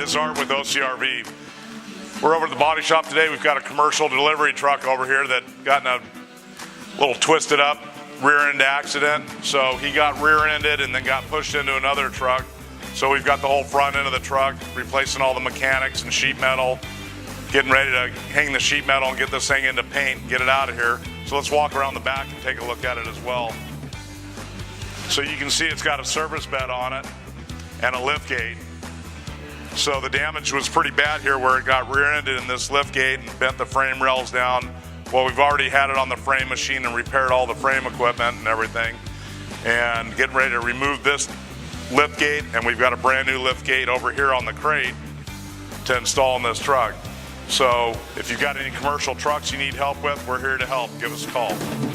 this is Art with OCRV. We're over at the body shop today. We've got a commercial delivery truck over here that got in a little twisted up rear end accident. So he got rear ended and then got pushed into another truck. So we've got the whole front end of the truck, replacing all the mechanics and sheet metal, getting ready to hang the sheet metal and get this thing into paint and get it out of here. So let's walk around the back and take a look at it as well. So you can see it's got a service bed on it and a lift gate. So the damage was pretty bad here where it got rear-ended in this lift gate and bent the frame rails down. Well, we've already had it on the frame machine and repaired all the frame equipment and everything. And getting ready to remove this lift gate, and we've got a brand new lift gate over here on the crate to install in this truck. So if you've got any commercial trucks you need help with, we're here to help. Give us a call.